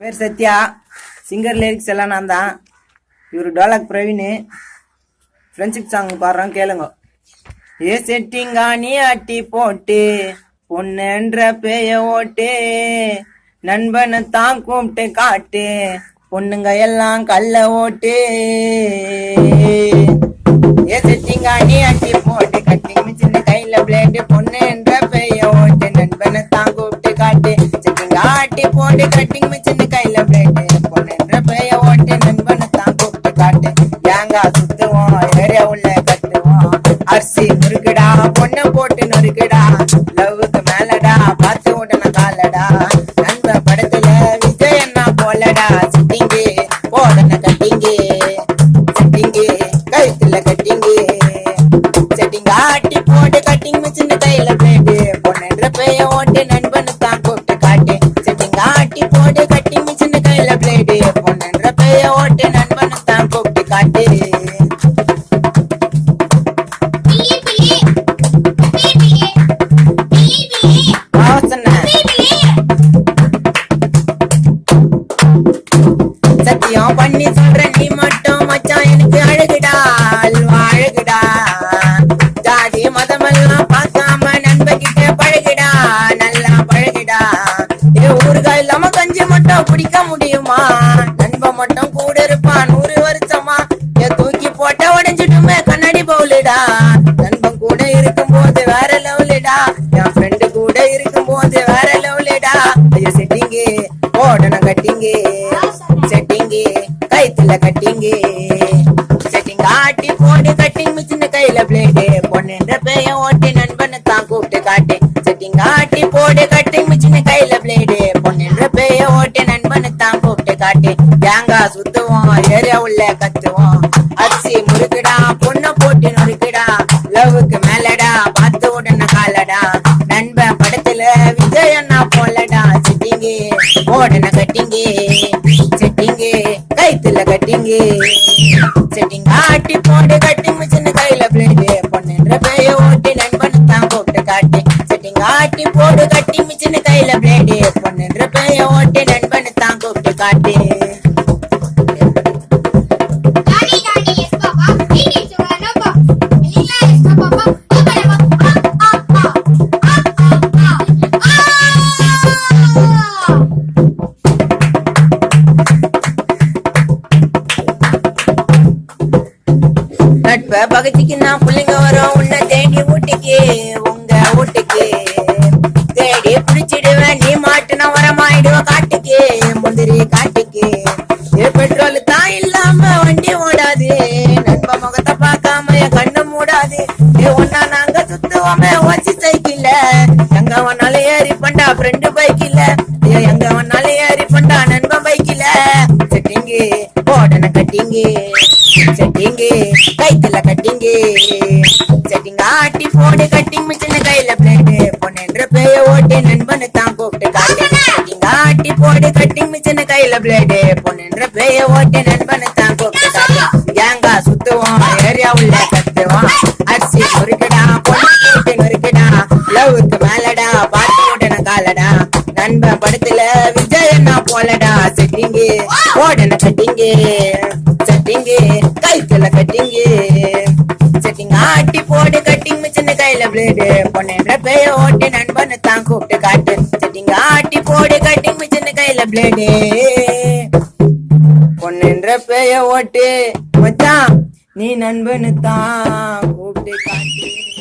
பேர் Sathya. Singer lyrics எல்லாம் நான் தான். இவர் டோலக் பிரவீன். ஃப்ரெண்ட்ஷிப் சாங் பாடுறோம், கேளுங்க. ஏ செட்டிங்கா நீ அட்டி போட்டு பொண்ணுன்ற பேய ஓட்டு, நண்பனை தான் கூப்பிட்டு காட்டு, பொண்ணுங்க எல்லாம் கல்ல ஓட்டு. ஏ செட்டிங்கா நீ அட்டி போட்டு கட்டிங் சின்ன கையில பிளேடு, பொண்ணுன்ற பேய ஓட்டு, நண்பனை தான் கூப்பிட்டு காட்டு, செட்டிங்கா அட்டி போட்டு கட்டிங் சின்ன கையில பிளேடு, பொண்ணுன்ற பேய ஓட்டு, நண்பனை தான் கூப்பிட்டு காட்டு. ஏங்கா சுத்துவோம், ஏரியா உள்ள கத்துவோம், அரிசி முறுக்குடா, பொண்ணை போட்டு நொறுக்குடா, லவ்வுக்கு மேலடா, பார்த்து உடனே காலடா, நண்ப படத்துல விஜய் என்ன போலடா, சிட்டிங்கு போடன கட்டிங்கு, சிட்டிங்கு கழுத்துல கட்டிங்கு, செட்டிங்க ஆட்டி போட்டு கட்டிங் சின்ன கையில பிளேடு, பொண்ணுன்ற பேய ஓட்டு, நண்பனு தான் கூப்பிட்டு காட்டு, செட்டிங்க ஆட்டி போட்டு கட்டிங் சின்ன கையில பிளேடு, பொண்ணுன்ற பேய ஓட்டு, நண்பனு தான் கூப்பிட்டு காட்டு. சத்தியம் பண்ணி சொல்ற நீ மட்டும் மச்சான் எனக்கு அழகுடா, அல்வா அழகுடா, ஜாதி மதமெல்லாம் பார்க்காம நண்பகிட்ட பழகுடா, நல்லா பழகுடா. ஏ ஊருகா இல்லாம கஞ்சி மட்டும் குடிக்க முடியுமா, நண்பன் மட்டும் கூட இருப்பான் 100 வருஷமா, ஏ தூக்கி போட்ட உடைஞ்சிட்டுமே கண்ணாடி பவுலுடா, நண்பன் கூட இருக்கும் போது வேற லெவலுடா, என் ஃப்ரெண்டு கூட இருக்கும் போது வேற லெவலுடா. ஐயோ செட்டிங்கு போடன கட்டிங்கு, செட்டிங்கு கைத்துல கட்டிங்கு, செட்டிங் ஆட்டி போடு கட்டிங் சின்ன கையில பிளேடு, பொண்ணுன்ற பேய ஓட்டி, நண்பனை தான் கூப்பிட்டு காட்டு, செட்டிங் ஆட்டி போடு கட்டிங் சின்ன கையில பிளேடு, பொண்ணுன்ற பேய ஓட்டி, நண்பனை தான் கூப்பிட்டு காட்டு. தேங்காய் சுத்துவோம், ஏரியா உள்ள கத்துவோம், அரிசி முறுக்குடா, பொண்ணை போட்டு நொறுக்குடா, லவ்வுக்கு மேலடா, பார்த்து உடனே காலடா, நண்பன் படத்துல விஜய் அண்ணா போலடா, செட்டிங்கு போடன கட்டிங்கு, செட்டிங்கு கைத்துல கட்டிங்கு, செட்டிங் ஆட்டி போடு கட்டிங் சின்ன கையில பிளேடு, பொண்ணுன்ற பேய ஓட்டி, நண்பனை தான் கூப்பிட்டு காட்டு, செட்டிங் ஆட்டி போடு கட்டிங் சின்ன கையில பிளேடு, பொண்ணுன்ற பேய ஓட்டி, நண்பனை தான் கூப்பிட்டு காட்டு. நட்ப பகச்சிக்கு நான் பிள்ளைங்க வரும் உன்னை தேடி வீட்டுக்கு, உங்க வீட்டுக்கு தேடி பிடிச்சிடுவேன், நீ மாட்டுனா வரமாயிடுவேன் காட்டுக்கு, முந்திரி காட்டுக்கு. ஏ பெட்ரோல் தான் இல்லாம வண்டி ஓடாது, நண்ப முகத்தை பார்க்காம என் கண்ணு மூடாது, ஏ ஒன்னா நாங்க சுத்துவோமே ஓச்சி சைக்கிள்ல, எங்க வேணாலும் ஏறி பண்டா ஃப்ரெண்டு பைக்கில, ஏ எங்க வேணாலும் ஏறி பண்டா நண்பன் பைக்கில, செட்டிங்கு போடன கட்டிங்கு, செட்டிங்கு கைத்துல கட்டிங்கு, செட்டிங் ஆட்டி போடு கட்டிங் சின்ன கையில பிளேடு, பொண்ணுன்ற பேய ஓட்டி, நண்பனு தான் கூப்பிட்டு காட்டு, செட்டிங் ஆட்டி போடு கட்டிங் சின்ன கையில பிளேடு, பொண்ணுன்ற பேய ஓட்டி, நண்பனு தான் கூப்பிட்டு காட்டு. தேங்காய் சுத்துவோம், ஏரியா உள்ள கத்துவோம், அரிசி முறுக்குடா, பொண்ணு போட்டு நொறுக்குடா, லவ்வுக்கு மேலடா, பார்த்து உடனே காலடா, நண்பன் படத்துல விஜய் அண்ணா போலடா, செட்டிங்கு போடன கட்டிங்கு, செட்டிங்கு கைத்துல கட்டிங்கு, செட்டிங் ஆட்டி போடு கட்டிங் சின்ன கையில பிளேடு, பொண்ணுன்ற பேய ஓட்டி, நண்பனை தான் கூப்பிட்டு காட்டு, செட்டிங் ஆட்டி போடு கட்டிங் சின்ன கையில பிளேடு, பொண்ணுன்ற பேய ஓட்டு, மச்சான் நீ நண்பனு தான் கூப்பிட்டு காட்டு.